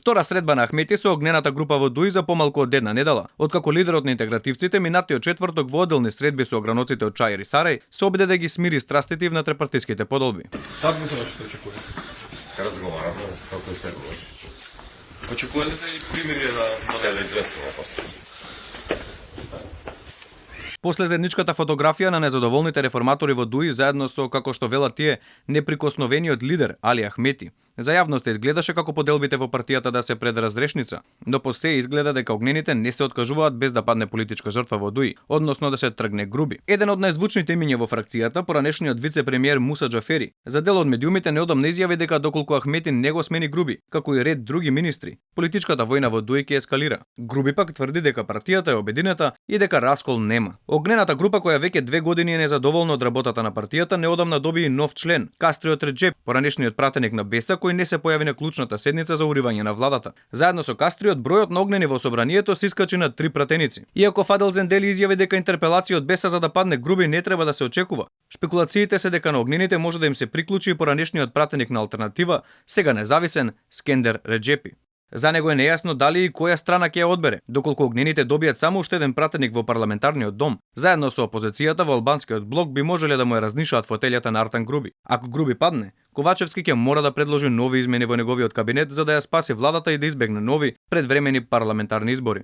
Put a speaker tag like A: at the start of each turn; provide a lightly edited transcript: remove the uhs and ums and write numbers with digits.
A: Втора средба на Ахмети со огнената група во Дуи за помалку од една недела, откако лидерот на интегративците минатиот четврток во одделни средби со ограноците од Чаир и Сарај се обиде да ги смири страстите и внатрепартиските подолби.
B: Как мислиш што очекува?
C: Разговараме како се говори.
B: Очекувате и примири на
C: Модела известно постапок.
A: После заедничката фотографија на незадоволните реформатори во Дуи заедно со, како што велат тие, неприкосновениот лидер Али Ахмети, за јавноста изгледаше како поделбите во партијата да се пред разрешница, но по се изгледа дека огнените не се откажуваат без да падне политичка жртва во Дуи, односно да се тргне Груби. Еден од најзвучните имиња во фракцијата, поранешниот вице-премиер Муса Џафери, за дел од медиумите неодамна изјави дека доколку Ахмети не го смени Груби, како и ред други министри, политичката војна во Дуи ќе ескалира. Груби пак тврди дека партијата е обединета и дека раскол нема. Огнената група која веќе 2 години е незадоволна од работата на партијата неодамна доби и нов член, Кастриот Реджеп, поранешниот пратеник на Беса кој не се појави на клучната седница за уривање на владата. Заедно со Кастриот бројот на огнени во собранието се искачи на 3 пратеници. Иако Фадел Зендели изјави дека интерпелација од Беса за да падне Груби не треба да се очекува, шпекулациите се дека на огнените може да им се приклучи и поранешниот пратеник на алтернатива, сега независен Скендер Реджепи. За него е нејасно дали и која страна ќе ја одбере, доколку огнените добијат само уште еден пратеник во парламентарниот дом, заедно со опозицијата во албанскиот блок би можеле да му ја разнишаат фотелјата на Артан Груби. Ако Груби падне, Ковачевски ќе мора да предложи нови измени во неговиот кабинет за да ја спаси владата и да избегне нови предвремени парламентарни избори.